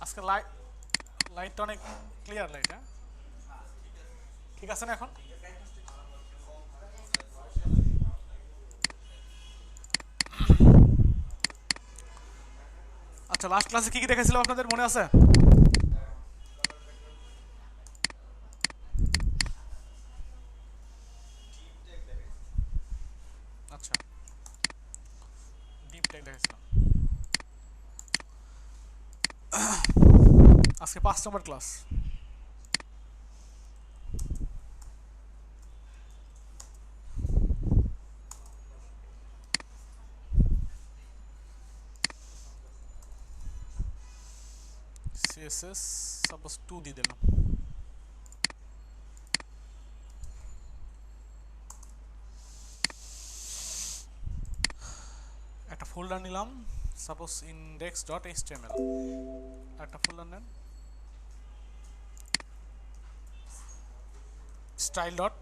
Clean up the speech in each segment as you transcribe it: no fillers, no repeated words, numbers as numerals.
আজকে লাইটটা অনেক ক্লিয়ার লাইট। হ্যাঁ, ঠিক আছে না এখন? আচ্ছা, লাস্ট ক্লাসে কি কি দেখাইছিলাম আপনাদের মনে আছে? আচ্ছা, ডিপ টেক দেখাইছিলাম। আজকে 5 নম্বর ক্লাস। সিএসএস সাপোজ 2 দিয়ে দিলাম। একটা ফোল্ডার নিলাম, সাপোজ index.html। একটা ফোল্ডার নেন, স্টাইল ডট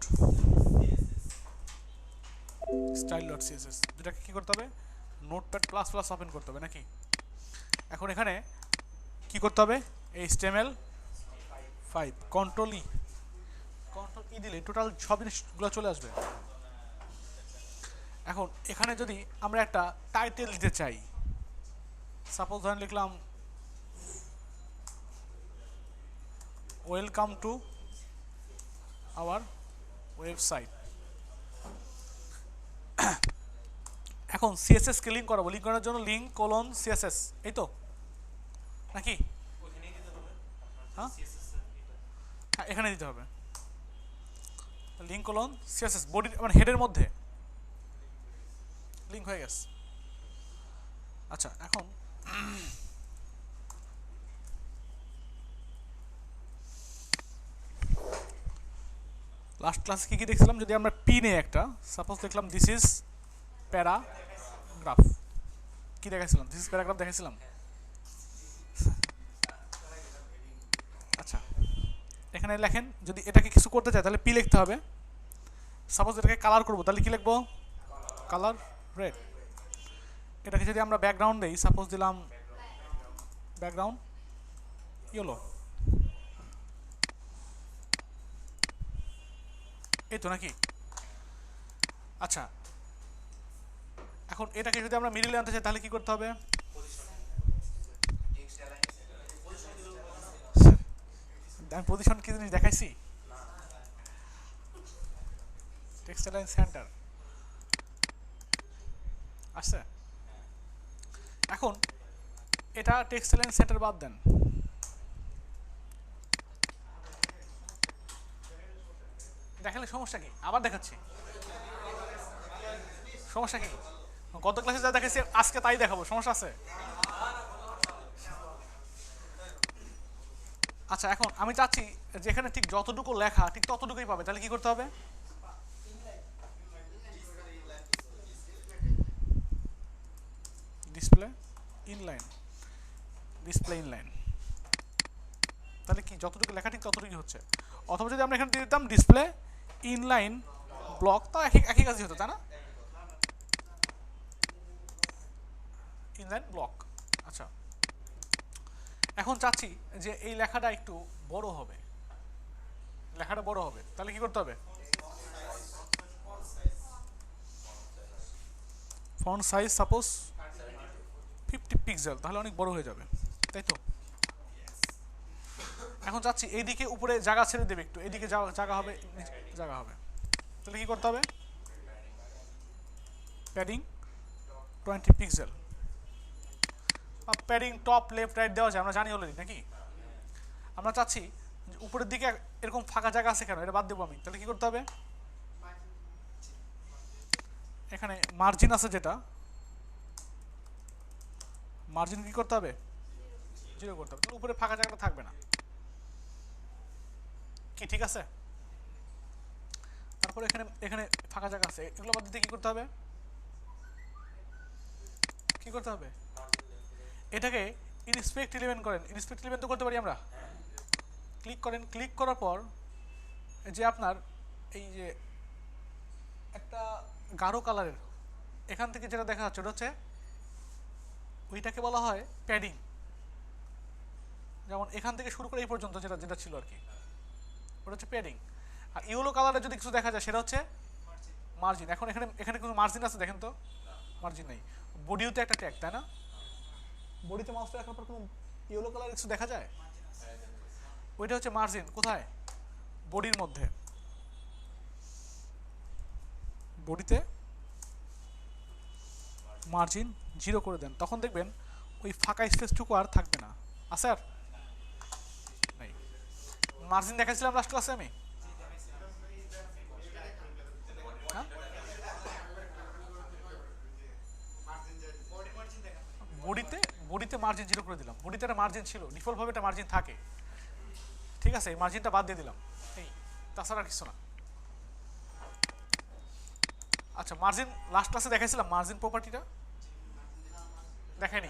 css। দুটাকে কি করতে হবে? নোটপ্যাড প্লাস প্লাস ওপেন করতে হবে নাকি? এখন এখানে কি করতে হবে? HTML5 কন্ট্রোল ই দিলে টোটাল সব জিনিসগুলো চলে আসবে। এখন এখানে যদি আমরা একটা টাইটেল দিতে চাই, সাপোজ ধরেন লিখলাম ওয়েলকাম টু আওয়ার ওয়েবসাইট। এখন সিএসএস কে লিঙ্ক করাবো, লিঙ্ক করার জন্য লিঙ্ক কোলন সিএসএস, এই তো নাকি? হ্যাঁ হ্যাঁ, এখানে দিতে হবে লিঙ্ক কোলন সিএসএস, বডির মানে হেডের মধ্যে লিঙ্ক হয়ে গেছে। আচ্ছা, এখন লাস্ট ক্লাসে কি কি দেখছিলাম? যদি আমরা পি নেই একটা, সাপোজ দেখলাম দিস ইজ প্যারাগ্রাফ, কি দেখাইছিলাম? দিস ইজ প্যারাগ্রাফ দেখাইছিলাম। আচ্ছা, এখানে লেখেন যদি এটাকে কিছু করতে চাই তাহলে পি লিখতে হবে। সাপোজ এটাকে কালার করবো তাহলে কি লিখবো? Colour red. এটাকে যদি আমরা ব্যাকগ্রাউন্ড দেই, সাপোজ দিলাম ব্যাকগ্রাউন্ড ইয়েলো, এই তো নাকি? আচ্ছা, এখন এটাকে যদি আমরা মিডিলে আনতে চাই তাহলে কি করতে হবে? আমি পজিশন কি জিনিস দেখাইছি? টেক্সট অ্যালাইন সেন্টার আসছে। এখন এটা টেক্সট অ্যালাইন সেন্টার বাদ দেন, দেখালে সমস্যা কি? আবার দেখাচ্ছি, সমস্যা কি? গত ক্লাসে যা দেখাচ্ছি আজকে তাই দেখাবো, সমস্যা আছে? আচ্ছা, এখন আমি চাচ্ছি যেখানে ঠিক যতটুকু লেখা ঠিক ততটুকুই পাবে, তাহলে কি করতে হবে? ডিসপ্লে ইনলাইন, ডিসপ্লে ইনলাইন, তাহলে কি যতটুকু লেখা ঠিক ততটুকুই হচ্ছে। অথবা যদি আমরা এখানে দিয়ে দিতাম ডিসপ্লে ইনলাইন ব্লক, তা একই একই কাজই হতো, তাই না? Inline block. আচ্ছা, এখন চাচ্ছি যে এই লেখাটা একটু বড় হবে, লেখাটা বড় হবে, তাহলে কি করতে হবে? ফন্ট সাইজ সাপোজ 50 পিক্সেল, তাহলে অনেক বড় হয়ে যাবে, তাই তো? এখন চাচ্ছি এইদিকে উপরে জায়গা ছেড়ে দেবে একটু, এইদিকে জায়গা হবে, জায়গা হবে, তাহলে কি করতে হবে? প্যাডিং 20 পিক্সেল, বা প্যাডিং টপ লেফট রাইট দেওয়া যায়, আমরা জানি অলরেডি নাকি? আমরা চাচ্ছি উপরের দিকে এরকম ফাঁকা জায়গা আছে কেন, এটা বাদ দেবো আমি, তাহলে কি করতে হবে? এখানে মার্জিন আছে, যেটা মার্জিন কি করতে হবে? 0 করতে হবে, উপরে ফাঁকা জায়গাটা থাকবে না, কি ঠিক আছে? তারপরে এখানে এখানে ফাঁকা জায়গা আছে, এগুলো বাদ দিতে কি করতে হবে? কি করতে হবে? এটাকে ইনস্পেক্ট এলিমেন্ট করেন, ইনস্পেক্ট এলিমেন্ট তো করতে পারি আমরা। ক্লিক করেন, ক্লিক করার পর যে আপনার এই যে একটা গাঢ় কালারের এখান থেকে যেটা দেখা যাচ্ছে ওটা হচ্ছে, ওইটাকে বলা হয় প্যাডিং। যেমন এখান থেকে শুরু করে এই পর্যন্ত যেটা যেটা ছিল আর কি, ওটা হচ্ছে প্যাডিং। আর ইয়েলো কালারে যদি কিছু দেখা যায় সেটা হচ্ছে মার্জিন। এখন এখানে এখানে কোনো মার্জিন আছে দেখেন তো? মার্জিন নেই। বডিও তো একটা ট্যাগ, তাই না? বডিতে মাউসটা রাখার পর কোনো ইয়েলো কালারের কিছু দেখা যায়? ওইটা হচ্ছে মার্জিন। কোথায়? বডির মধ্যে। বডিতে মার্জিন 0 করে দেন, তখন দেখবেন ওই ফাঁকা স্পেসটুকু আর থাকবে না। আছে আর নেই। মার্জিন দেখাইছিলাম লাস্ট ক্লাসে আমি। হ্যাঁ, বডিতে বডিতে মার্জিন 0 করে দিলাম। বডিতে একটা মার্জিন ছিল, ডিফল্টভাবে একটা মার্জিন থাকে, ঠিক আছে? এই মার্জিনটা বাদ দিয়ে দিলাম, এই, তাছাড়া আর কিছু না। আচ্ছা, মার্জিন লাস্ট ক্লাসে দেখাইছিলাম মার্জিন প্রপার্টিটা? দেখায়নি?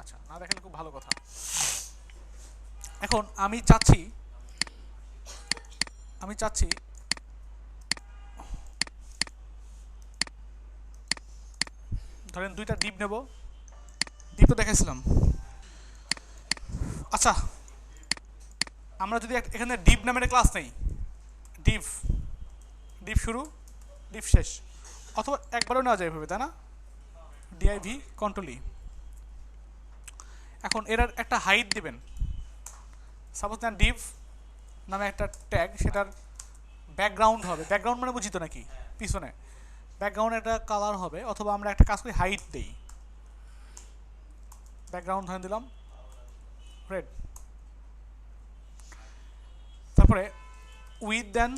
আচ্ছা, না দেখালে খুব ভালো কথা। এখন আমি চাচ্ছি ধরেন দুইটা ডিপ নেব। ডিপও দেখাইছিলাম। আচ্ছা, আমরা যদি এখানে ডিপ নামের ক্লাস নেই, ডিপ ডিপ শুরু, ডিপ শেষ, অথবা একবারও নেওয়া যায় এভাবে, তাই না? ডিআইভি কন্ট্রোল ই। এখন এর একটা হাইট দিবেন। সাপোজ নেন ডিপ নামে একটা ট্যাগ, সেটার ব্যাকগ্রাউন্ড হবে। ব্যাকগ্রাউন্ড মানে বুঝি তো নাকি? পিছনে ব্যাকগ্রাউন্ড একটা কালার হবে, অথবা আমরা একটা কাজ করি হাইট দেই। ব্যাকগ্রাউন্ড ধরে দিলাম রেড। তারপরে উইথ দেন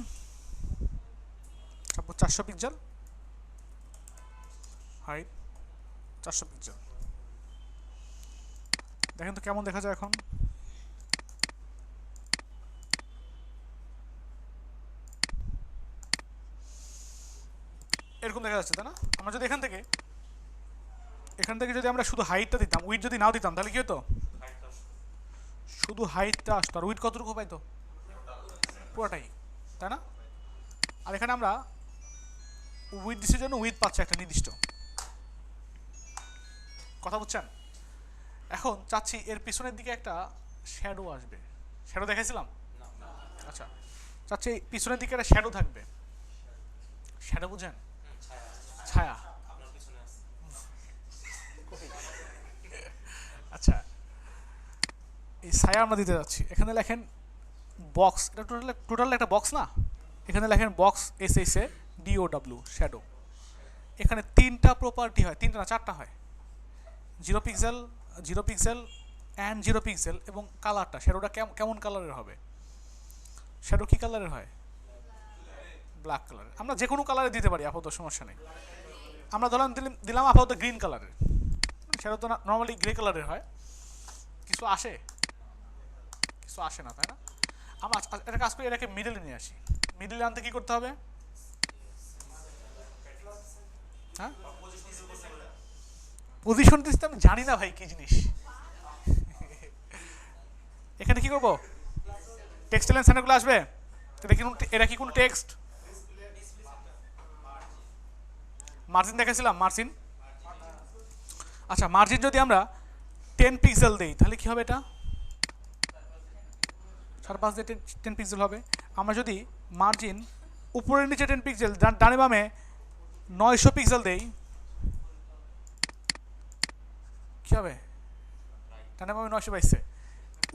400 পিক্সেল, হাইট 400 পিক্সেল। দেখেন তো কেমন দেখা যায় এখন। এরকম দেখা যাচ্ছে, তাই না? আমরা যদি এখান থেকে যদি আমরা শুধু হাইটটা দিতাম, উইথ যদি নাও দিতাম, তাহলে কি হতো? শুধু হাইটটা আসতো, আর উইথ কতটুকু পাইতো? পুরোটাই, তাই না? আর এখানে আমরা উইথ দিচ্ছি জন্য উইথ পাচ্ছে একটা নির্দিষ্ট। কথা বুঝছেন? এখন চাচ্ছি এর পিছনের দিকে একটা শ্যাডো আসবে। শ্যাডো দেখাইছিলাম? আচ্ছা, চাচ্ছি পিছনের দিকে একটা শ্যাডো থাকবে। শ্যাডো বুঝেন? ছায়া। আচ্ছা, এই ছায়া আমরা দিতে যাচ্ছি। এখানে লেখেন বক্স, এটা টোটাল একটা বক্স না? এখানে লেখেন বক্স এসএসএ ডিওডব্লিউ শ্যাডো। এখানে 3টা প্রপার্টি হয়, 3টা না 4টা হয়। 0 পিক্সেল, 0 পিক্সেল অ্যান্ড 0 পিক্সেল, এবং কালারটা শ্যাডোটা কেমন কালারের হবে? শ্যাডো কি কালারের হয়? ব্ল্যাক কালারের। আমরা যে কোনো কালারে দিতে পারি, আপাতত সমস্যা নেই। আমরা ধরলাম দিলাম আপাতত গ্রিন কালারের। শ্যাডো তো নর্মালি গ্রে কালারের হয়। কিছু আসে? কিছু আসে না, তাই না? আমরা একটা কাজ করি, এটাকে মিডলে নিয়ে আসি। মিডলে আনতে কি করতে হবে? হ্যাঁ, পজিশন দিতে আমি জানি না ভাই কি জিনিস। এখানে কি করবো? টেক্সট লাইন সেন্টারগুলো আসবে। এটা কি কোনো টেক্সট? মার্জিন দেখাছিলাম, মার্জিন। আচ্ছা, মার্জিন যদি আমরা 10 পিক্সেল দেই, তাহলে কি হবে? এটা 5.5 দিয়ে 10 পিক্সেল হবে। আমরা যদি মার্জিন উপরের নিচে 10 পিক্সেল, ডানে বামে 900 পিক্সেল দেই, কি হবে? ডানে বামে 922,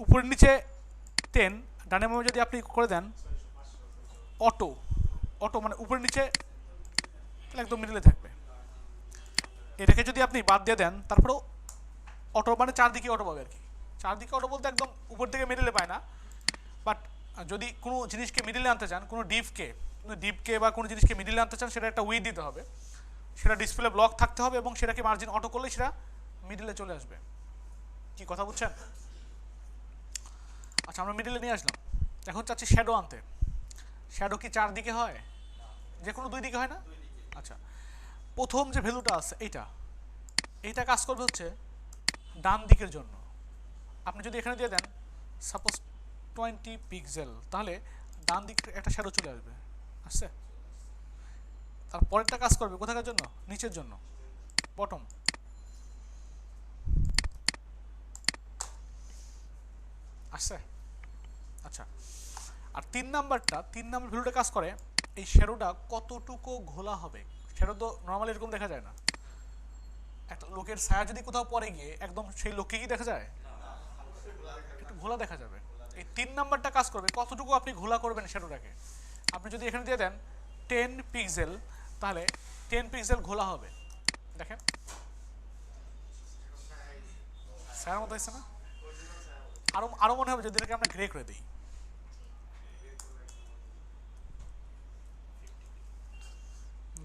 উপরের নিচে 10, ডানে বামে যদি আপনি করে দেন অটো মানে উপরের নিচে, একদম মিডলে থাকবে। এটাকে যদি আপনি বাদ দিয়ে দেন, তারপরেও অটো মানে চারদিকে অটো পাবে আর কি। চারদিকে অটো বলতে একদম উপর থেকে মিডলে পায় না, বাট যদি কোনো জিনিসকে মিডলে আনতে চান, কোনো ডিপকে বা কোনো জিনিসকে মিডলে আনতে চান, সেটা একটা উইথ দিতে হবে, সেটা ডিসপ্লে ব্লক থাকতে হবে, এবং সেটাকে মার্জিন অটো করলে সেটা মিডলে চলে আসবে। কি কথা বুঝছেন? আচ্ছা, আমরা মিডলে নিয়ে আসলাম। এখন চাচ্ছি শ্যাডো আনতে। শ্যাডো কি চারদিকে হয়? যে কোনো 2 দিকে হয় না? আচ্ছা, প্রথম যে ভ্যালুটা আছে এইটা কাজ করবে হচ্ছে ডান দিকের জন্য। আপনি যদি এখানে দিয়ে দেন সাপোজ 20 পিক্সেল, তাহলে ডান দিকে একটা শ্যাডো চলে আসবে। আসছে? আর পরেরটা কাজ করবে কোথাকার জন্য? নিচের জন্য, বটম। আসছে? আচ্ছা, আর 3 নাম্বার ভ্যালুটা কাজ করে এই শ্যাডোটা কতটুকু ঘোলা হবে। শ্যাডো তো নর্মালি এরকম দেখা যায় না, একটা লোকের ছায়া যদি কোথাও পড়ে গিয়ে একদম সেই লোককে কি দেখা যায়, একটু ঘোলা দেখা যাবে। এই 3 নাম্বারটা কাজ করবে কতটুকু আপনি ঘোলা করবেন শ্যাডোটাকে। আপনি যদি এখানে দিয়ে দেন 10 পিক্সেল, তাহলে 10 পিক্সেল ঘোলা হবে। দেখেন ছায়ার মতো হয়েছে না? আরো আরো মনে হবে যদি এটাকে আমরা গ্রে করে দিই,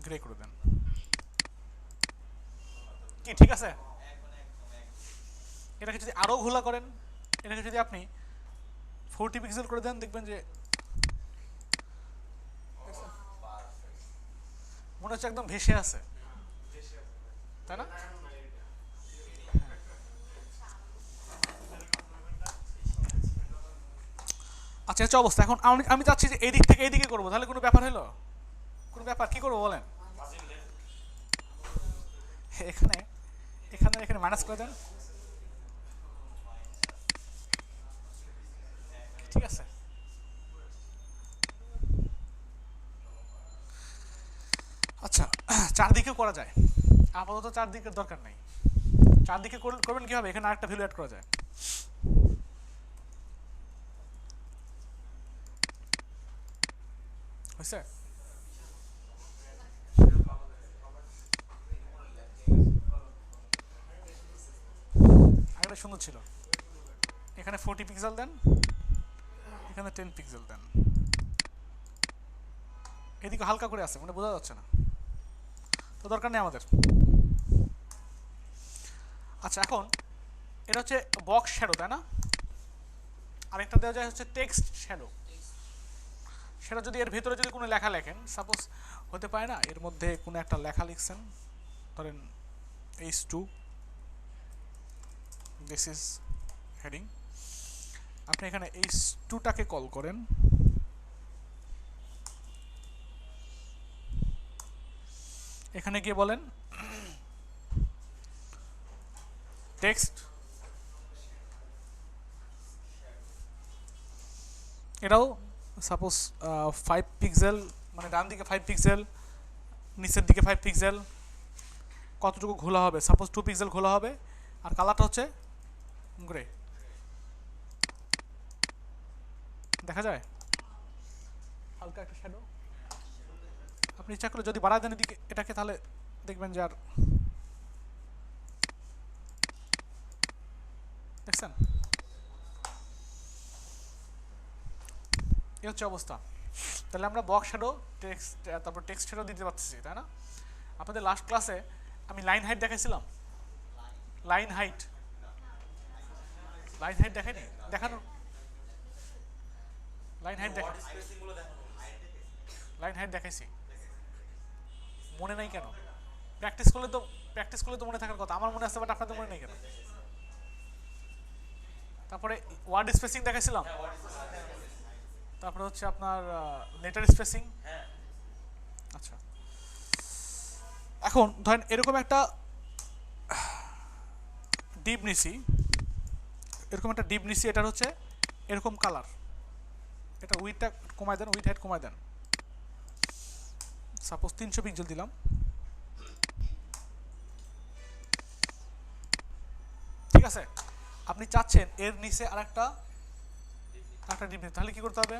গ্রে করে দেন, কি ঠিক আছে? এটাকে যদি আরো ঘোলা করেন, এটাকে যদি আপনি 40 পিক্সেল করে দেন, দেখবেন যে মনে হচ্ছে একদম ভেসে আছে, তাই না? আচ্ছা হচ্ছে অবস্থা। এখন আমি চাচ্ছি যে এই দিক থেকে এইদিকে করবো, তাহলে কোনো ব্যাপার হলো? কোনো ব্যাপার? কি করবো বলেন? এখানে এখানে এখানে মাইনাস করে দেন, ঠিক আছে? আচ্ছা, চারদিকেও করা যায়, আপাতত চারদিকের দরকার নাই। চারদিকে করবেন কিভাবে? এখানে আরেকটা ভ্যালু অ্যাড করা যায়। হয়েছে? আগেটা সুন্দর ছিল। এখানে 40 পিক্সেল দেন, এখানে 10 পিক্সেল দেন, এদিকে হালকা করে আছে মানে বোঝা যাচ্ছে না, তো দরকার নেই আমাদের। আচ্ছা, এখন এটা হচ্ছে বক্স শ্যাডো, তাই না? আরেকটা দেওয়া যায় হচ্ছে টেক্সট শ্যাডো। সেটা যদি এর ভেতরে যদি কোনো লেখা লেখেন, সাপোজ হতে পারে না এর মধ্যে কোনো একটা লেখা লিখছেন, ধরেন H2, দিস ইজ হেডিং। আপনি এখানে H2টাকে কল করেন, এখানে গিয়ে বলেন টেক্সট, এটাও সাপোজ 5 পিক্সেল, মানে ডান দিকে 5 পিক্সেল, নিচের দিকে 5 পিক্সেল, কতটুকু ঘোলা হবে? সাপোজ 2 পিক্সেল ঘোলা হবে, আর কালারটা হচ্ছে গ্রে। দেখা যায় হালকা একটা শ্যাডো। আপনি ইচ্ছা করে যদি বাড়ায় দেন এদিকে এটাকে, তাহলে দেখবেন যে আর, দেখছেন? এই হচ্ছে অবস্থা। তাহলে আমরা বক্স শ্যাডো, টেক্সট, তারপর টেক্সট শ্যাডো দিতে পারতেছি, তাই না? আপনাদের লাস্ট ক্লাসে আমি লাইন হাইট দেখাইছিলাম। লাইন হাইট, লাইন হাইট দেখাইনি? দেখানো, লাইন হাইট দেখা, লাইন হাইট দেখাইছি, মনে নাই কেন? প্র্যাকটিস করলে তো মনে থাকার কথা। আমার মনে আছে, বাট আপনাদের মনে নেই কেন? তারপরে ওয়ার্ড স্পেসিং দেখাইছিলাম, তারপরে হচ্ছে আপনার লেটার স্পেসিং। আচ্ছা, এখন ধরেন এরকম একটা ডিপ নিছি, এরকম একটা ডিপ নিছি, এটার হচ্ছে এরকম কালার, এটা উইথটা কমায় দেন, উইথ হাইট কমায় দেন, সাপোজ 300 পিক্সেল দিলাম। ঠিক আছে? আপনি চাচ্ছেন এর নিচে আরেকটা ডিপ নিতে, তাহলে কি করতে হবে?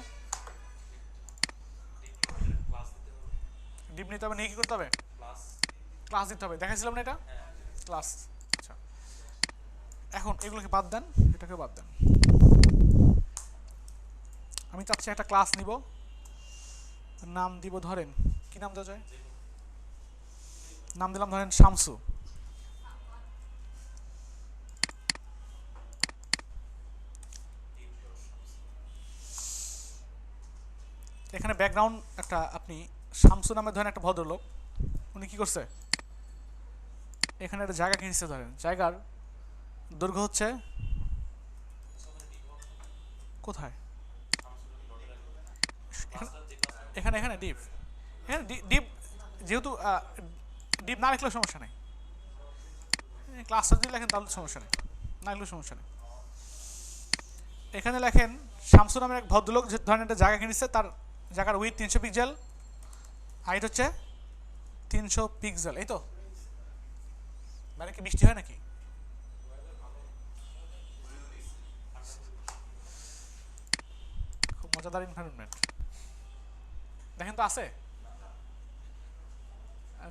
ডিপ নিতে হবে, নিয়ে কি করতে হবে? ক্লাস দিতে হবে। দেখাইছিলাম না এটা? ক্লাস। আচ্ছা, এখন এগুলোকে বাদ দেন, এটাকে বাদ দেন। আমি চাচ্ছি একটা ক্লাস নিব, নাম দিব, ধরেন কি নাম দেওয়া যায়? নাম দিলাম ধরেন শামসু। এখানে ব্যাকগ্রাউন্ড একটা, আপনি শামসু নামে ধরেন একটা ভদ্রলোক, উনি কি করছে? এখানে একটা জায়গা কিনছে, ধরেন জায়গার দৈর্ঘ্য হচ্ছে, কোথায়? এখানে এখানে ডিপ, এখানে ডিপ, যেহেতু ডিপ না লিখলেও সমস্যা নেই, ক্লাসটা যদি লেখেন তাহলে সমস্যা নেই, না লিখলেও সমস্যা নেই। এখানে লেখেন শামসু নামের এক ভদ্রলোক যে ধরেন একটা জায়গা কিনেছে, তার জায়গার উইথ 300 পিক্সেল, হাইট হচ্ছে 300 পিক্সেল। এই তো মানে কি বৃষ্টি হয় নাকি? খুব মজাদার এনভায়রনমেন্ট। দেখেন তো আছে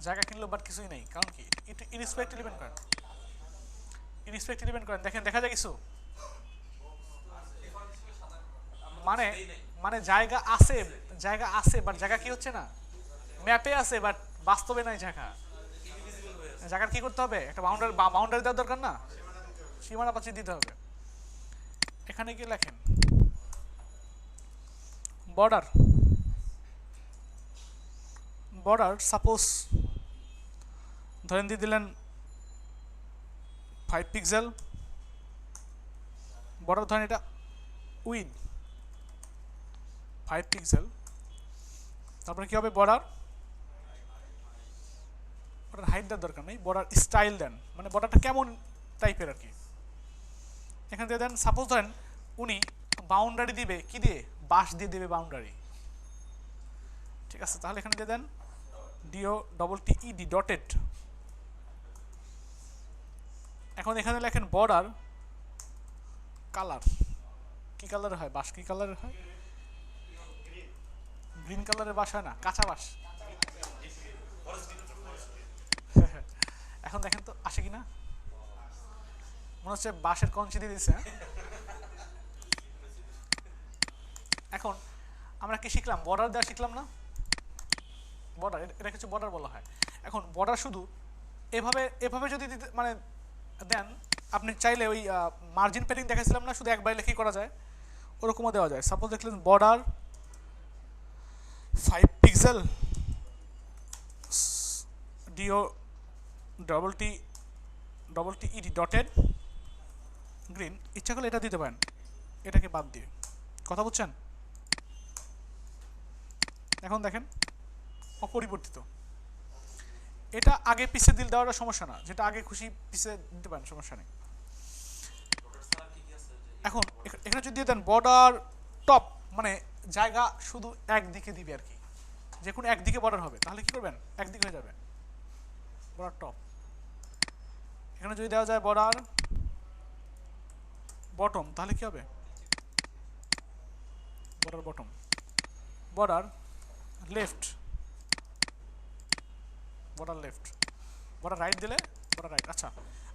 জায়গা কিনলো বাট কিছুই নেই, কারণ কি? একটু ইনস্পেক্ট ডিপেন্ড করেন, ইনস্পেক্ট ডিপেন্ড করেন, দেখেন দেখা যায় কিছু মানে মানে জায়গা আছে, জায়গা আছে বাট জায়গা কি হচ্ছে না, ম্যাপে আছে বাট বাস্তবে নাই জায়গা। জায়গার কি করতে হবে? একটা বাউন্ডারি দেওয়ার দরকার না, সীমানা পাচ্ছি দিতে হবে। এখানে কি লেখেন বর্ডার, বর্ডার সাপোজ ধরেন দিয়ে দিলেন 5 পিক্সেল, বর্ডার ধরেন এটা উইথ 5 পিক্সেল, তারপরে কি হবে বর্ডার, বর্ডার হাইট দেওয়ার দরকার নেই, বর্ডার স্টাইল দেন, মানে বর্ডারটা কেমন টাইপের আর কি। এখানে দিয়ে দেন সাপোজ ধরেন উনি বাউন্ডারি দিবে কি দিয়ে, বাঁশ দিয়ে দেবে বাউন্ডারি, ঠিক আছে? তাহলে এখানে দিয়ে দেন DOTTED ডটেড। এখন এখানে লেখেন বর্ডার কালার, কি কালার হয় বাঁশ, কি কালারের হয়? গ্রিন কালারের বাঁশ হয় না, কাঁচা বাঁশ। এখন দেখেন তো আসে কিনা, মনে হচ্ছে বাঁশের কঞ্চি দিয়ে দিচ্ছে। এখন আমরা কি শিখলাম? বর্ডার দেওয়া শিখলাম না? বর্ডার, এটা কিছু বর্ডার বলা হয়। এখন বর্ডার শুধু এভাবে এভাবে যদি মানে দেন, আপনি চাইলে ওই মার্জিন প্যাডিং দেখাইছিলাম না, শুধু একবার লেখেই করা যায়, ওরকমও দেওয়া যায়। সাপোজ দেখলেন border 5 pixel DOTTED dotted green, ইচ্ছা করলে এটা দিতে পারেন, এটাকে বাদ দিয়ে। কথা বুঝছেন? এখন দেখেন অপরিবর্তিত, এটা আগে পিছে দিল দেওয়াটা সমস্যা না, যেটা আগে খুশি পিছে দিতে পারেন, সমস্যা নেই। এখন এখানে যদি দিয়ে দেন বর্ডার টপ, মানে জায়গা শুধু একদিকে দিবে আর কি, যে কোনো একদিকে বর্ডার হবে, তাহলে কি করবেন? একদিকে হয়ে যাবে বর্ডার টপ। এখানে যদি দেওয়া যায় বর্ডার বটম, তাহলে কি হবে? Border bottom. Border left, border left. Border right দিলে বর্ডার রাইট। আচ্ছা,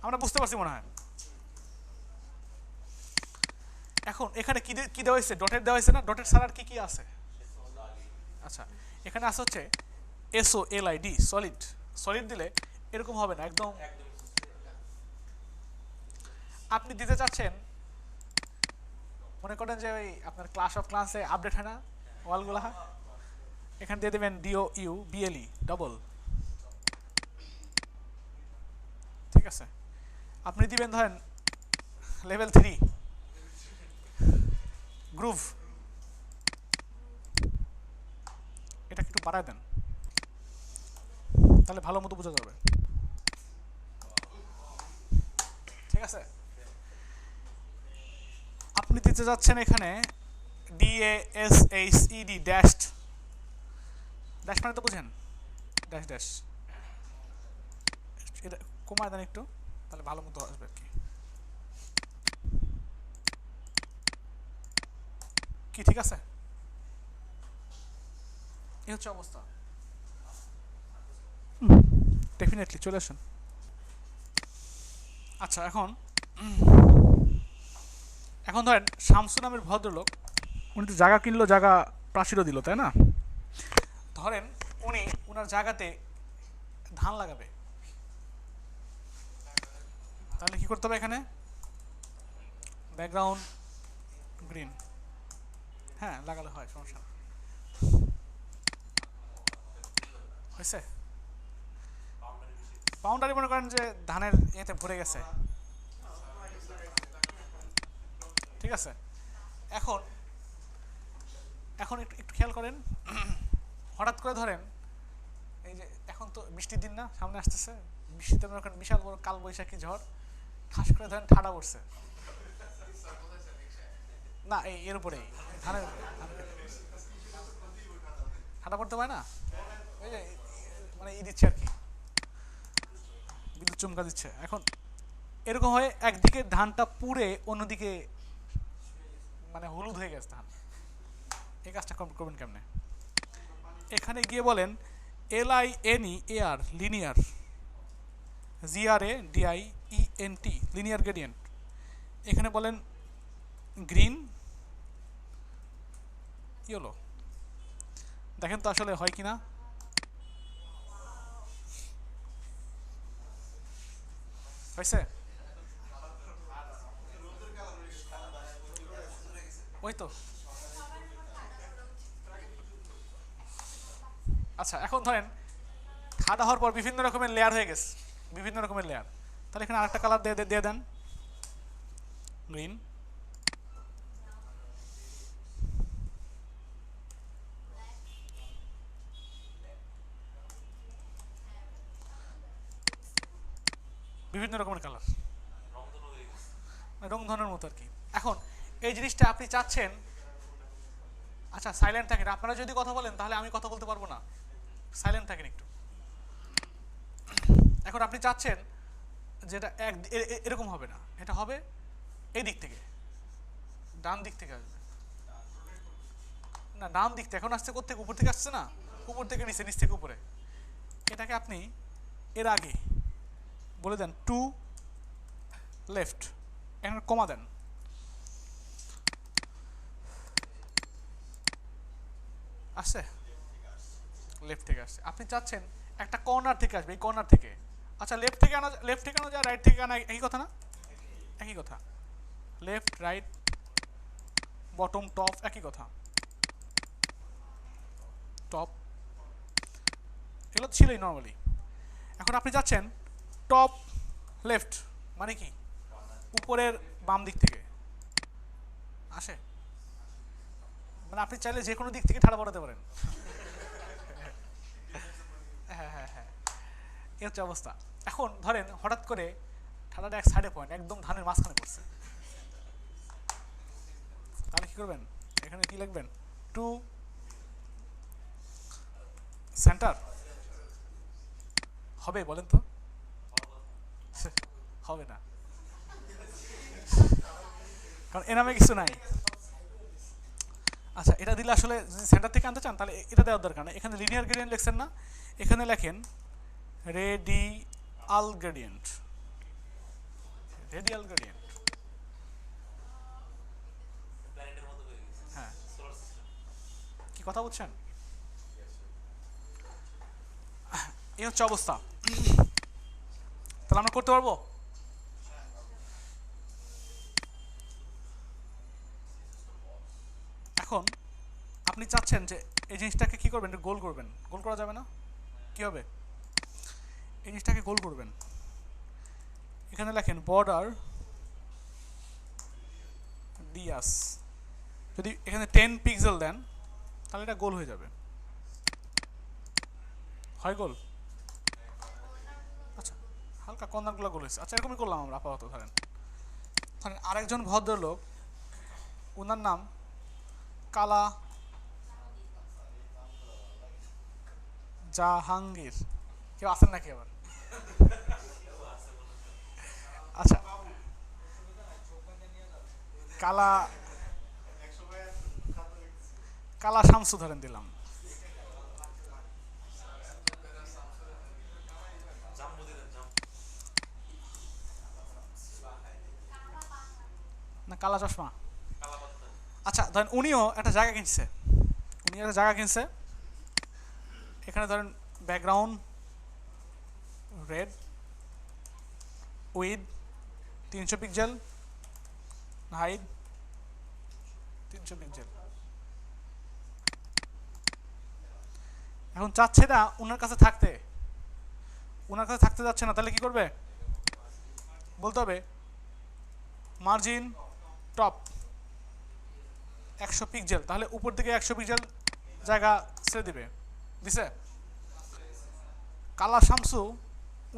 আমরা বুঝতে পারছি মনে হয়। এখন এখানে কি দেওয়া হয়েছে? ডটেড দেওয়া হয়েছে না? ডটেড ছাড়া আর কি কি আছে? আচ্ছা, এখানে আছে হচ্ছে SOLID, সলিড। সলিড দিলে এরকম হবে না, একদম আপনি দিতে চাচ্ছেন, মনে করেন যে ওই আপনার ক্লাস অফ ক্লাসে আপডেট হয় না ওয়ালগুলা, এখানে দিয়ে দেবেন DOUBLE ডবল, ঠিক আছে? আপনি দিবেন ধরেন লেভেল 3 গ্রুভ, এটা একটু বাড়ায় দেন, তাহলে ভালো মতো বোঝা যাবে, ঠিক আছে? আপনি দিতে যাচ্ছেন এখানে DASHED ড্যাশড, ড্যাশ মানে তো বুঝেন, ড্যাশ ড্যাশ, এটা কমায় দেন একটু, তাহলে ভালো মতো আসবে আর কি। কি ঠিক আছে? এই হচ্ছে অবস্থা। ডেফিনেটলি চলে আসুন। আচ্ছা, এখন এখন ধরেন শামসু নামের ভদ্রলোক, উনি তো জায়গা কিনলো, জায়গা প্রাচীরও দিল, তাই না? ধরেন উনি ওনার জায়গাতে ধান লাগাবে, তাহলে কি করতে হবে? এখানে ব্যাকগ্রাউন্ড গ্রিন, হ্যাঁ লাগালে হয়, সমস্যা না। হয়েছে? বাউন্ডারি মনে করেন যে ধানের এতে ভরে গেছে, ঠিক আছে? এখন এখন একটু একটু খেয়াল করেন, হঠাৎ করে ধরেন এই যে এখন তো বৃষ্টির দিন না, সামনে আসতেছে, বৃষ্টিতে মনে করেন বিশাল বড় কাল বৈশাখী ঝড়, ঠাস করে ধরেন ঠাডা পড়ছে, না এর উপরেই ধানের ঠান্ডা পড়তে পারে না, ওই যে মানে দিচ্ছে আর কি, বিদ্যুৎ চমকা দিচ্ছে। এখন এরকম হয় একদিকে ধানটা পুড়ে অন্যদিকে মানে হলুদ হয়ে গেছে ধান, এই কাজটা করবেন কেমনে? এখানে গিয়ে বলেন LINEAR linear, GRADIENT linear gradient, এখানে বলেন গ্রিন ইয়েলো, দেখেন তো আসলে হয় কিনা। হয়েছে? ওই তো। আচ্ছা এখন ধরেন ঠান্ডা হওয়ার পর বিভিন্ন রকমের লেয়ার হয়ে গেছে, বিভিন্ন রকমের লেয়ার, তাহলে এখানে আরেকটা কালার দিয়ে দেন, গ্রিন। বিভিন্ন রকমের কালার, রং ধরনের মতো আর কি। এখন এই জিনিসটা আপনি চাচ্ছেন, আচ্ছা সাইলেন্ট থাকেন, আপনারা যদি কথা বলেন তাহলে আমি কথা বলতে পারবো না, সাইলেন্ট থাকেন একটু। এখন আপনি চাচ্ছেন যেটা এরকম হবে না, এটা হবে এই দিক থেকে, ডান দিক থেকে আসবে না, ডান দিক থেকে। এখন আসছে কোথা থেকে? উপর থেকে আসছে না, উপর থেকে নিচে, নিচ থেকে উপরে। এটাকে আপনি এর আগে বলে দেন টু লেফট, এখানে কমা দেন, আসছে লেফট থেকে আসছে। আপনি চাচ্ছেন একটা কর্নার থেকে আসবে, এই কর্নার থেকে। আচ্ছা লেফট থেকে আনা, লেফট থেকে আনা যায়, রাইট থেকে আনা একই কথা না? একই কথা, লেফট রাইট বটম টপ একই কথা, টপ এগুলো ছিলই নর্মালি। এখন আপনি যাচ্ছেন টপ লেফট, মানে কি উপরের বাম দিক থেকে আসে, মানে আপনি চাইলে যে কোনো দিক থেকে ঠাড়া পড়াতে পারেন। হ্যাঁ হ্যাঁ হ্যাঁ, এ হচ্ছে অবস্থা। এখন ধরেন হঠাৎ করে ঠাড়াটা এক সাইডে পয়েন্ট, একদম ধানের মাঝখানে পড়ছে, তাহলে কি করবেন? এখানে কি লিখবেন? টু সেন্টার হবে? বলেন তো হবে না, কারণ এ নামে কিছু নাই। আচ্ছা এটা দিলে আসলে যদি সেন্টার থেকে আনতে চান তাহলে এটা দেওয়ার দরকার নেই। এখানে লিনিয়ার গ্রেডিয়েন্ট লিখছেন না, এখানে লেখেন রেডিয়াল গ্রেডিয়েন্ট, রেডিয়াল গ্রেডিয়েন্ট। হ্যাঁ কি কথা বলছেন? এই হচ্ছে অবস্থা। তাহলে আমরা করতে পারবো? এখন আপনি চাচ্ছেন যে এই জিনিসটাকে কি করবেন? গোল করবেন, গোল করা যাবে না? কি হবে? এই জিনিসটাকে গোল করবেন, এখানে লেখেন বর্ডার ডিয়াস, যদি এখানে 10 পিক্সেল দেন তাহলে এটা গোল হয়ে যাবে, হয় গোল? আচ্ছা হালকা কর্নারগুলো গোল হয়েছে। আচ্ছা এরকমই করলাম আমরা আপাতত। ধরেন ধরেন আরেকজন ভদ্রলোক, ওনার নাম কালা জাহাঙ্গীর, কেউ আছেন নাকি আবার? আচ্ছা কালা কালা শামসু ধরেন দিলাম, না কালা চশমা। আচ্ছা ধরেন উনিও একটা জায়গা কিনছে, উনি একটা জায়গা কিনছে, এখানে ধরেন background red with 300 pixel, height 300 pixel. এখন চাচ্ছে না ওনার কাছে থাকতে, ওনার কাছে থাকতে যাচ্ছে না, তাহলে কি করবে? বলতে হবে মার্জিন টপ 100 পিক্সেল, তাহলে উপর থেকে 100 পিক্সেল জায়গা ছেড়ে দিবে, দিছে। কালা শামসু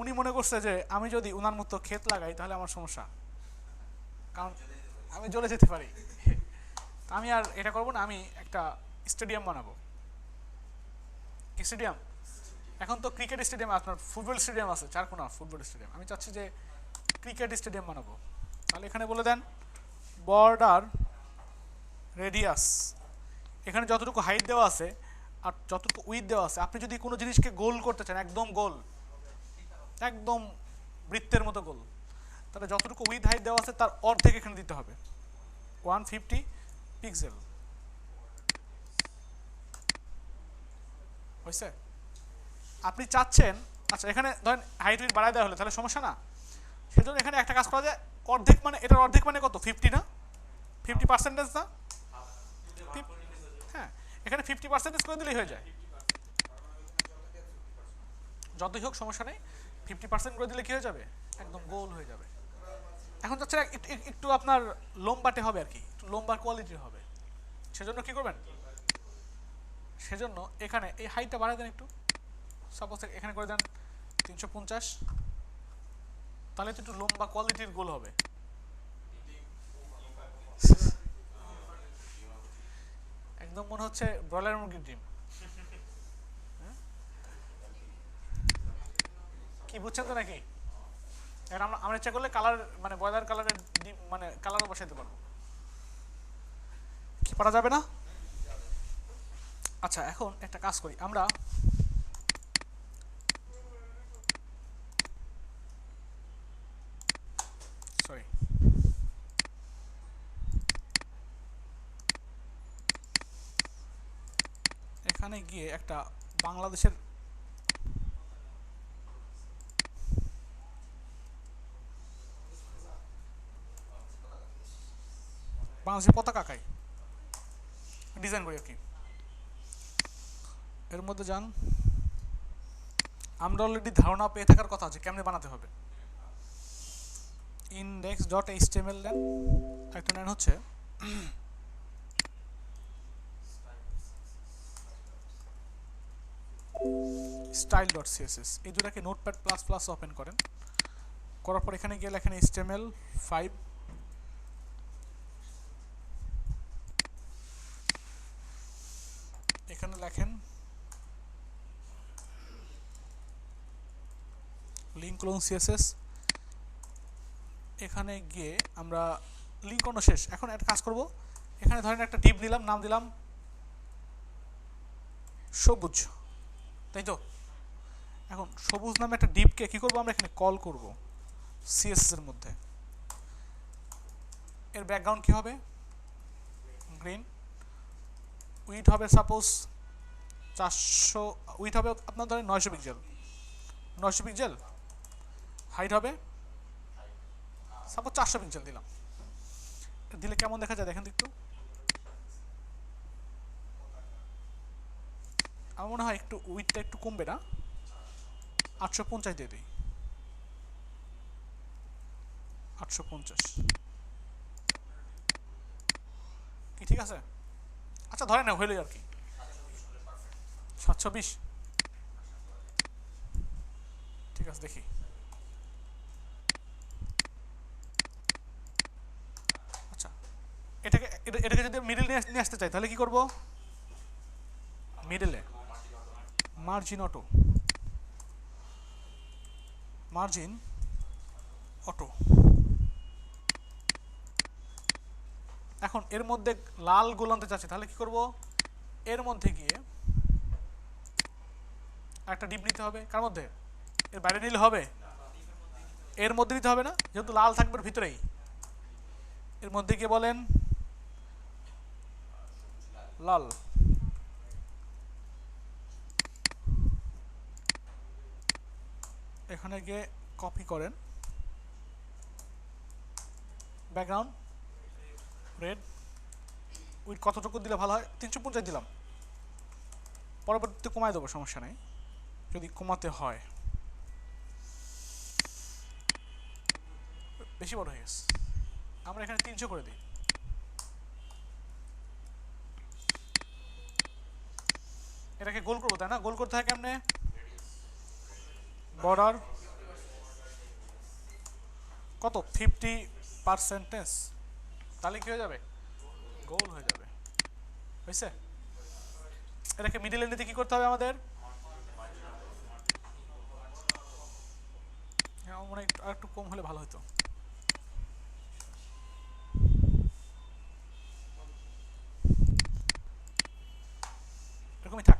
উনি মনে করছে যে আমি যদি উনার মতো ক্ষেত লাগাই তাহলে আমার সমস্যা, কারণ আমি জ্বলে যেতে পারি, আমি আর এটা করবো না, আমি একটা স্টেডিয়াম বানাবো। স্টেডিয়াম, এখন তো ক্রিকেট স্টেডিয়াম, আপনার ফুটবল স্টেডিয়াম আছে, চারকোনা ফুটবল স্টেডিয়াম, আমি চাচ্ছি যে ক্রিকেট স্টেডিয়াম বানাবো। তাহলে এখানে বলে দেন বর্ডার রেডিয়াস, এখানে যতটুকু হাইট দেওয়া আছে আর যতটুকু উইথ দেওয়া আছে, আপনি যদি কোনো জিনিসকে গোল করতে চান, একদম গোল, একদম বৃত্তের মতো গোল, তাহলে যতটুকু উইথ হাইট দেওয়া আছে তার অর্ধেক এখানে দিতে হবে, 150 পিক্সেল। হয়েছে? আপনি চাচ্ছেন, আচ্ছা এখানে ধরেন হাইট উইথ বাড়ায় দেওয়া হলে তাহলে সমস্যা না, সেজন্য এখানে একটা কাজ করা যায়, অর্ধেক মানে এটার অর্ধেক মানে কত, 50 না, 50% না, হ্যাঁ এখানে 50% করে দিলেই হয়ে যায়, যতই হোক সমস্যা নেই, 50% করে দিলে কি হয়ে যাবে, একদম গোল হয়ে যাবে। এখন যাচ্ছে একটু আপনার লম্বাটে হবে আর কি, একটু লম্বার কোয়ালিটির হবে, সেজন্য কি করবেন, সেজন্য এখানে এই হাইটটা বাড়ায় দেন একটু, সাপোজ এখানে করে দেন 350, তাহলে তো একটু লম্বা কোয়ালিটির গোল হবে। একদম মনে হচ্ছে ব্রয়লার মুরগির ডিম। কি বুঝছেন তো নাকি? এখন আমরা ইচ্ছা করলে কালার মানে ব্রয়লার কালারের ডিম মানে কালারও বসাইতে পারবো, কি পারা যাবে না? আচ্ছা এখন একটা কাজ করি আমরা, সরি এখানে গিয়ে একটা বাংলাদেশের পতাকা আঁকাই, ডিজাইন করি আর কি। এর মধ্যে যান, আমরা অলরেডি ধারণা পেয়ে থাকার কথা আছে কেমনে বানাতে হবে। index.html দেন, একটা নেন হচ্ছে style.css, এই দুটাকে নোটপ্যাড প্লাস প্লাস ওপেন করেন, করার পর এখানে গিয়ে লেখেন HTML5, এখানে লেখেন লিঙ্ক ক্লোন CSS, এখানে গিয়ে আমরা লিঙ্ক অন্য শেষ। এখন একটা কাজ করব, এখানে ধরেন একটা ডিপ নিলাম, নাম দিলাম সবুজ, তাই তো? এখন সবুজ নামে একটা ডিপকে কি করব আমরা এখানে কল করব CSS এর মধ্যে। এর ব্যাকগ্রাউন্ড কি হবে, গ্রিন, উইথ হবে সাপোজ 400, উইথ হবে আপনার ধরেন 900 পিক্সেল, 900 পিক্সেল, হাইট হবে সাপোজ 400 পিক্সেল দিলাম, দিলে কেমন দেখা যায় দেখেন তো একটু। আমার মনে হয় একটু উইথটা একটু কমবে না, 850 দিয়ে দিই, 850 কি ঠিক আছে? আচ্ছা ধরে না হইলে আর কি 720, ঠিক আছে দেখি। আচ্ছা এটাকে যদি মিডল নিয়ে আসতে চাই তাহলে কি করব, মিডলে মার্জিন অটো, মার্জিন অটো। এখন এর মধ্যে লাল গোল আনতে চাচ্ছি, তাহলে কি করব, এর মধ্যে গিয়ে একটা ডিপ নিতে হবে, কার মধ্যে, এর বাইরে নিলে হবে, এর মধ্যে নিতে হবে না, যেহেতু লাল থাকবে ভিতরেই, এর মধ্যে গিয়ে বলেন লাল, এখানে গিয়ে কপি করেন, ব্যাকগ্রাউন্ড রেড, উইথ কতটুকু দিলে ভালো হয়, 350 দিলাম, পরবর্তীতে কমাই দেবো সমস্যা নেই যদি কমাতে হয়, বেশি বড় হয়ে গেছে, আমরা এখানে 300 করে দিই। এটাকে গোল করবো তাই না, গোল করতে হয় কেমনে, বর্ডার কত 50%, তাহলে কি হয়ে যাবে গোল হয়ে যাবে। হয়েছে? এটাকে মিডল এন্ডে কি করতে হবে আমাদের? মনে হয় আর একটু কম হলে ভালো হতো। এরকমই থাক।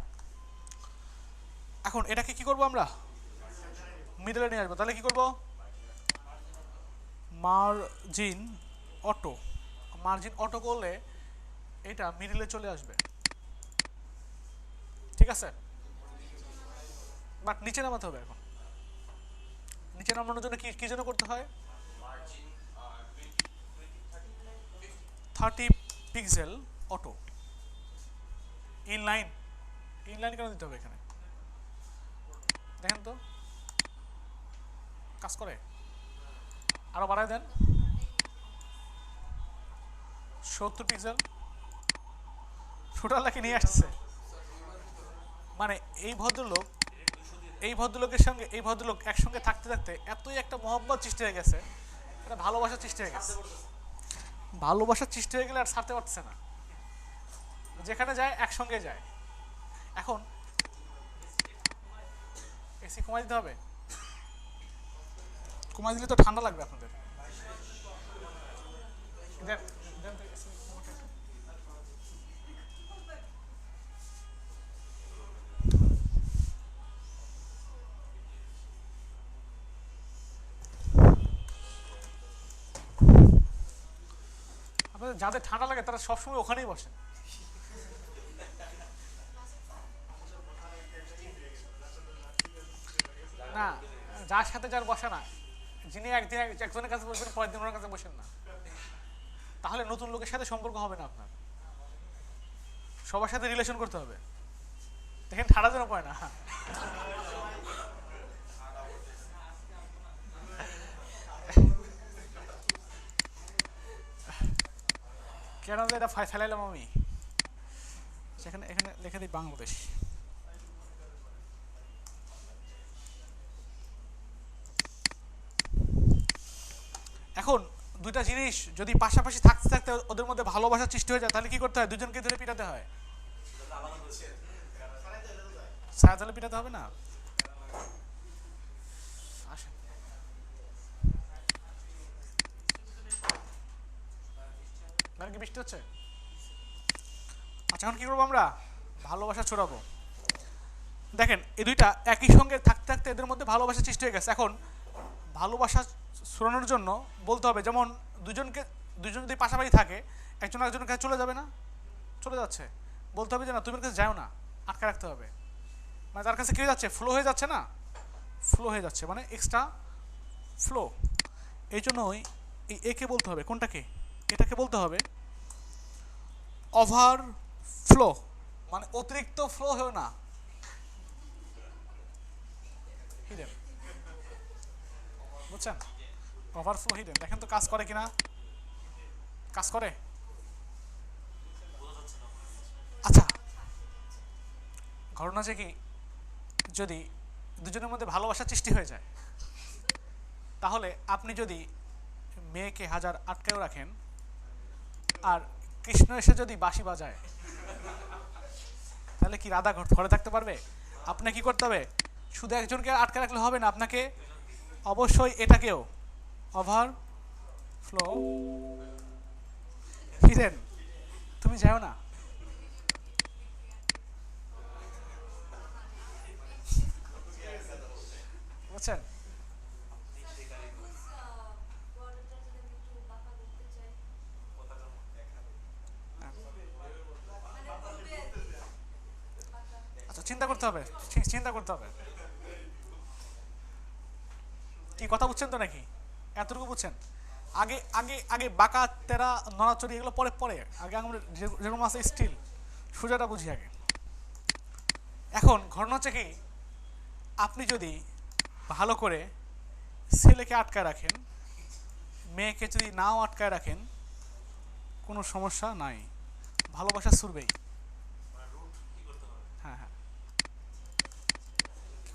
এখন এটাকে কি করব আমরা? মিডলে নিয়ে আসবো। তাহলে কি করব? Margin auto. মার্জিন অটো করলে এটা মিডলে চলে আসবে। ঠিক আছে, বাট নিচে নামাতে হবে। এখন নিচে নামানোর জন্য কি কি জন্য করতে হয়? 30 পিক্সেল অটো ইনলাইন। ইনলাইন কেন দিতে হবে এখানে? দেখেন তো কাজ করে। আরো বাড়ায় দেন 70 পিক্সেল। টোটাল কি নিয়ে আসছে? মানে এই ভদ্রলোকের সঙ্গে এই ভদ্রলোক একসঙ্গে থাকতে থাকতে এতই একটা মহব্বত সৃষ্টি হয়ে গেছে, এটা ভালোবাসার সৃষ্টি হয়ে গেছে। ভালোবাসার সৃষ্টি হয়ে গেলে আর ছাড়তে পারছে না, যেখানে যায় একসঙ্গে যায়। এখন এসি কমাই দিতে হবে। কমাই দিলে তো ঠান্ডা লাগবে আপনাদের। আপনাদের যাদের ঠান্ডা লাগে তারা সবসময় ওখানেই বসেন। না, যার সাথে যার বসে না, যিনি একদিন একজনের কাছে বসবেন পরের দিন ওনার কাছে বসেন না, তাহলে নতুন লোকের সাথে সম্পর্ক হবে না আপনার। সবার সাথে রিলেশন করতে হবে। দেখেন ঠাড়া যেন পায় না। কেন যে এটা ফেলাইলাম আমি, সেখানে এখানে লিখে দিই বাংলাদেশ। এখন দুইটা জিনিস যদি পাশাপাশি থাকতে থাকতে ওদের মধ্যে ভালোবাসার সৃষ্টি হয়ে যায়, তাহলে কি করতে হয়? দুজনকে ধরে পিটাতে হয়। ছায়া তাহলে পিটাতে হবে না। আসেন, কি বৃষ্টি হচ্ছে? আচ্ছা, এখন কি করবো আমরা? ভালোবাসা ছড়াবো। দেখেন এই দুইটা একই সঙ্গে থাকতে থাকতে এদের মধ্যে ভালোবাসা সৃষ্টি হয়ে গেছে। এখন ভালোবাসা ছড়ানোর জন্য বলতে হবে, যেমন দুজন যদি পাশাপাশি থাকে, একজন আরেকজনের কাছে চলে যাবে না? চলে যাচ্ছে। বলতে হবে যে না, তুমি কাছে যাও না, আটকে রাখতে হবে। মানে তার কাছে কি হয়ে যাচ্ছে? ফ্লো হয়ে যাচ্ছে না? ফ্লো হয়ে যাচ্ছে, মানে এক্সট্রা ফ্লো। এই জন্যই এই একে বলতে হবে, কোনটাকে? এটাকে বলতে হবে ওভার ফ্লো, মানে অতিরিক্ত ফ্লো হয় না। হিডেন, বুঝছেন? Overflow hidden. দেখেন তো কাজ করে কিনা। কাজ করে। আচ্ছা, ঘটনা যে কি, যদি দুজনের মধ্যে ভালোবাসার সৃষ্টি হয়ে যায়, তাহলে আপনি যদি মেয়েকে হাজার আটকায়ও রাখেন, আর কৃষ্ণ এসে যদি বাঁশি বাজায়, তাহলে কি রাধা ঘরে থাকতে পারবে? আপনাকে কি করতে হবে? শুধু একজনকে আটকে রাখলে হবে না, আপনাকে অবশ্যই এটাকেও ওভার ফ্লো হিডেন। তুমি যাও না। বুঝছেন? আচ্ছা, চিন্তা করতে হবে, চিন্তা করতে হবে। কি কথা বুঝছেন তো নাকি? এতটুকু বুঝছেন? আগে আগে আগে বাঁকা তেরা নড়াচড়ি এগুলো পরে পরে, আগে আমরা যেরকম আছে স্টিল সোজাটা বুঝি আগে। এখন ঘটনা হচ্ছে কি, আপনি যদি ভালো করে ছেলেকে আটকায় রাখেন, মেয়েকে যদি নাও আটকায় রাখেন, কোনো সমস্যা নাই, ভালোবাসা ছুটবেই। হ্যাঁ হ্যাঁ,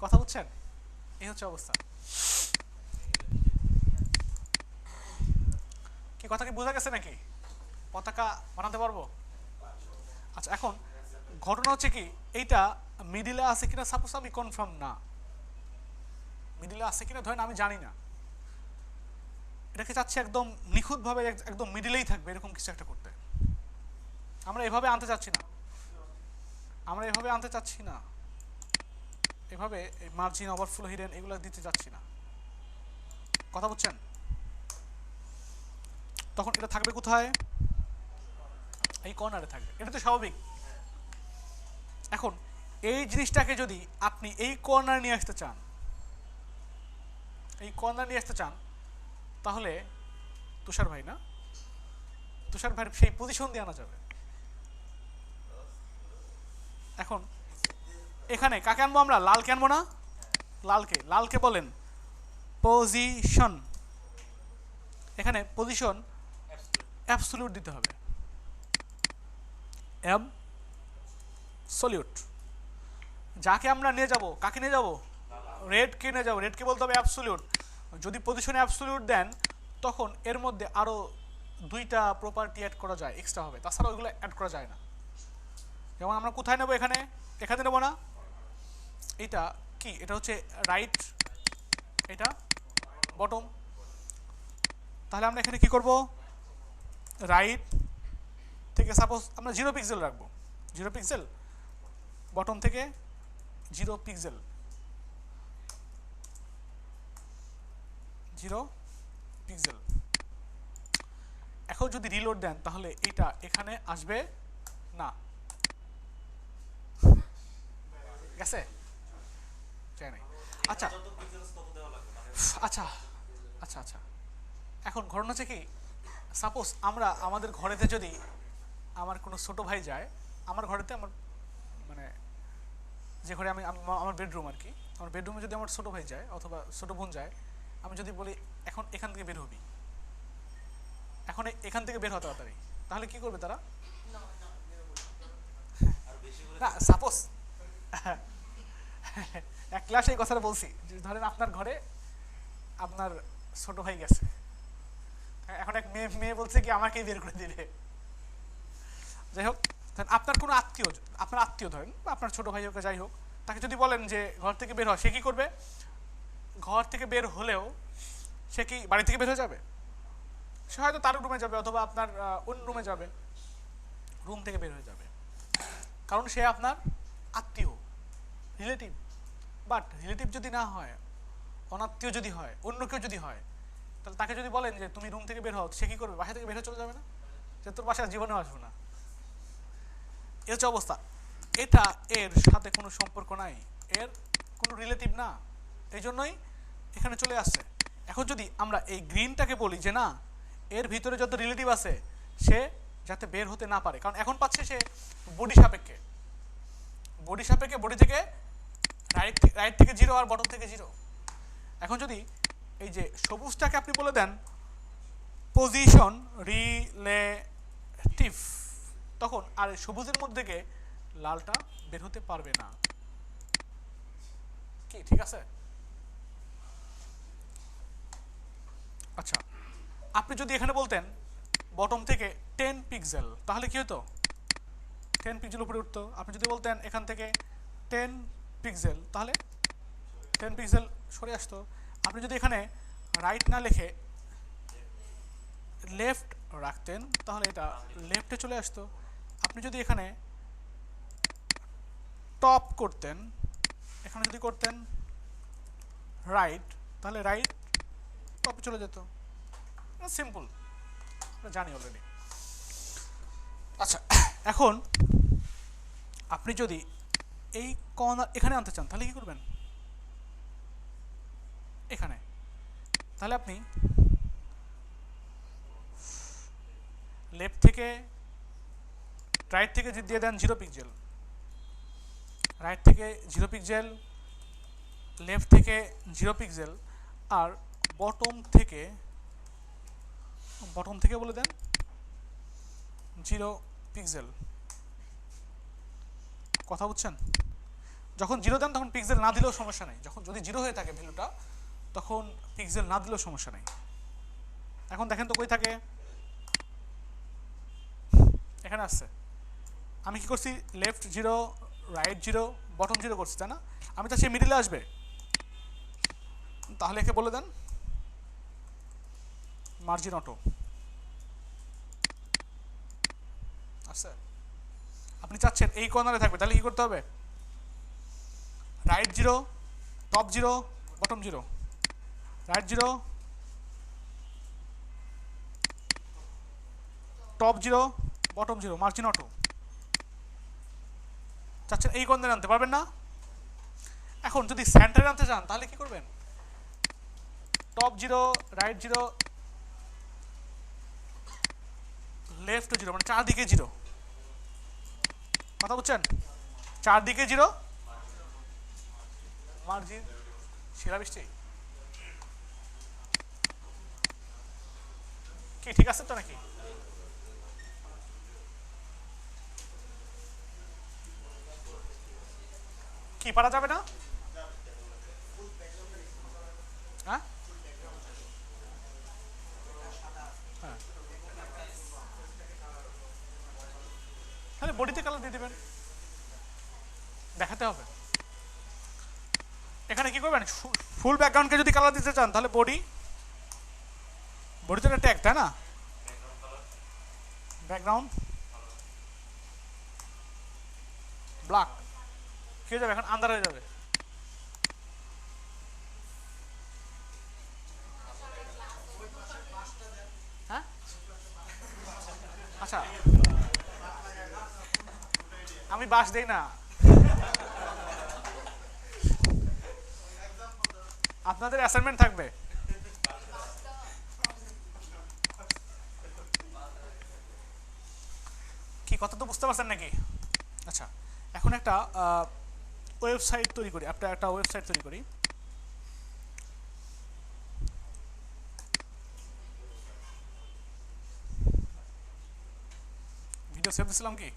কথা বুঝছেন? এই হচ্ছে অবস্থা। কি কথা কি বোঝা গেছে নাকি? পতাকা বানাতে পারবো? আচ্ছা, এখন ঘটনা হচ্ছে কি, এইটা মিডিলে আছে কিনা সাপোজ আমি কনফার্ম না, মিডিলে আছে কিনা ধরেন আমি জানি না, এটাকে চাচ্ছি একদম নিখুঁতভাবে একদম মিডিলেই থাকবে এরকম কিছু একটা করতে। আমরা এভাবে আনতে চাচ্ছি না, আমরা এভাবে আনতে চাচ্ছি না, এভাবে মার্জিন, ওভারফ্লো, হিডেন এগুলো দিতে যাচ্ছি না, কথা বুঝছেন? তখন এটা থাকবে কোথায়? এই কর্নারে থাকবে, এটা তো স্বাভাবিক। এখন এই জিনিসটাকে যদি আপনি এই কর্নারে নিয়ে আসতে চান, এই কর্নার নিয়ে আসতে চান, তাহলে তুষার ভাই না, তুষার ভাইয়ের সেই পজিশন দিয়ে আনা যাবে। এখন এখানে কাকে আনবো আমরা? লালকে আনবো না? লালকে, লালকে বলেন পজিশন। এখানে পজিশন অ্যাবসলিউট দিতে হবে, অ্যাবসলিউট। যাকে আমরা নিয়ে যাব, কাকে নিয়ে যাব? রেডকে নিয়ে যাব, রেডকে বলতে হবে অ্যাবসলিউট। যদি পজিশনে অ্যাবসলিউট দেন তখন এর মধ্যে আরও দুইটা প্রপার্টি অ্যাড করা যায়, এক্সট্রা হবে, তাছাড়া ওইগুলো অ্যাড করা যায় না। যেমন আমরা কোথায় নেব? এখানে, এখানে নেব না, এটা কি, এটা হচ্ছে রাইট, এটা বটম। তাহলে আমরা এখানে কি করব? রাইট থেকে সাপোজ আমরা 0 পিক্সেল রাখবো, 0 পিক্সেল, বটম থেকে 0 পিক্সেল, 0 পিক্সেল। এখন যদি রিলোড দেন তাহলে এটা এখানে আসবে না, গেছে? আচ্ছা আচ্ছা আচ্ছা আচ্ছা, এখন ঘটনা হচ্ছে কি, সাপোজ আমরা আমাদের ঘরেতে যদি আমার কোনো ছোট ভাই যায়, আমার ঘরেতে, আমার মানে যে ঘরে আমি, আমার বেডরুম আর কি, আমার বেডরুমে যদি আমার ছোট ভাই যায় অথবা ছোট বোন যায়, আমি যদি বলি এখন এখান থেকে বের হবি, এখন এখান থেকে বের হতে তাড়াতাড়ি, তাহলে কি করবে তারা? না সাপোজ এক ক্লাসে এই কথাটা বলছি, ধরেন আপনার ঘরে আপনার ছোট ভাই গেছে, এখন এক মেয়ে বলছে কি আমাকেই বের করে দিবে। যাই হোক, আপনার কোনো আত্মীয়, আপনার আত্মীয় ধরেন বা আপনার ছোট ভাই হোক যাই হোক, তাকে যদি বলেন যে ঘর থেকে বের হয়, সে কি করবে? ঘর থেকে বের হলেও সে কি বাড়ি থেকে বের হয়ে যাবে? সে হয়তো তার রুমে যাবে অথবা আপনার অন্য রুমে যাবে, রুম থেকে বের হয়ে যাবে, কারণ সে আপনার আত্মীয়, রিলেটিভ। বাট রিলেটিভ যদি না হয়, অনাত্মীয় যদি হয়, অন্য কেউ যদি হয়, তাহলে তাকে যদি বলেন যে তুমি রুম থেকে বের হও, সে কি করবে? বাসা থেকে বের হয়ে চলে যাবে না, যে তোর বাসায় জীবনেও আসবো না। এ হচ্ছে অবস্থা। এটা এর সাথে কোনো সম্পর্ক নাই, এর কোনো রিলেটিভ না, এই জন্যই এখানে চলে আসছে। এখন যদি আমরা এই গ্রিনটাকে বলি যে না, এর ভিতরে যত রিলেটিভ আছে সে যাতে বের হতে না পারে, কারণ এখন পাচ্ছে সে বডি সাপেক্ষে, বডি সাপেক্ষে, বডি থেকে রাইট থেকে 0 আর বটম থেকে 0। এখন যদি এই যে সবুজটাকে আপনি বলে দেন পজিশন রিলেটিভ, তখন আর সবুজের মধ্যে থেকে লালটা বের হতে পারবে না, কি ঠিক আছে? আচ্ছা, আপনি যদি এখানে বলতেন বটম থেকে 10 পিক্সেল, তাহলে কি হতো? 10 পিক্সেল উপরে উঠতো। আপনি যদি বলতেন এখান থেকে 10 পিক্সেল, তাহলে 10 পিক্সেল সরে আসতো। আপনি যদি এখানে রাইট না লিখে লেফট রাখতেন তাহলে এটা লেফটে চলে আসতো। আপনি যদি এখানে টপ করতেন, এখানে যদি করতেন রাইট, তাহলে রাইট টপে চলে যেত। সিম্পল, জানি অলরেডি। আচ্ছা, এখন আপনি যদি এই কর্নার এখানে আনতে চান তাহলে কি করবেন? এখানে, তাহলে আপনি লেফট থেকে রাইট থেকে দিয়ে দেন 0 পিক্সেল, রাইট থেকে 0 পিক্সেল, লেফট থেকে 0 পিক্সেল, আর বটম থেকে বলে দেন 0 পিক্সেল। কথা বুঝছেন? যখন 0 দেন তখন পিক্সেল না দিলেও সমস্যা নেই, যখন যদি 0 হয়ে থাকে ভ্যালুটা তখন পিক্সেল না দিলেও সমস্যা নেই। এখন দেখেন তো কই থাকে? এখানে আসছে, আমি কি করছি লেফট 0 রাইট 0 বটম 0 করছি, তাই না? আমি তো সে মিডিলে আসবে, তাহলে একে বলে দেন মার্জিন অটো। আচ্ছা, আপনি চাচ্ছেন এই কর্নারে থাকবে, তাহলে কি করতে হবে? Right 0 top 0 bottom 0, right 0 top 0 bottom 0 margin auto. চাচ্ছেন এই কর্নারে আনতে পারবেন না? এখন যদি সেন্টারে আনতে চান তাহলে কি করবেন? টপ 0 রাইট 0 লেফট 0, মানে চারদিকে 0, কথা বুঝছেন? চারদিকে 0 মার্জিন। শিলাবৃষ্টি কি ঠিক আছে তো নাকি? কি পারা যাবে না? হ্যাঁ, তাহলে বডিতে কালার দিয়ে দেবেন, দেখাতে হবে। এখানে কি করবেন? ফুল ব্যাকগ্রাউন্ডকে যদি কালার দিতে চান তাহলে বডিতে একটা ট্যাগ, তাই না? ব্যাকগ্রাউন্ড ব্ল্যাক কি হয়ে যাবে? এখন আন্ধার হয়ে যাবে। হ্যাঁ, আচ্ছা, আমি বাস দেই না, আপনাদের অ্যাসাইনমেন্ট থাকবে। কি কথা তো বুঝতে পারছেন নাকি? আচ্ছা, এখন একটা ওয়েবসাইট তৈরি করি, একটা ওয়েবসাইট তৈরি করি। ভিডিও সেভ দিছিলাম কি?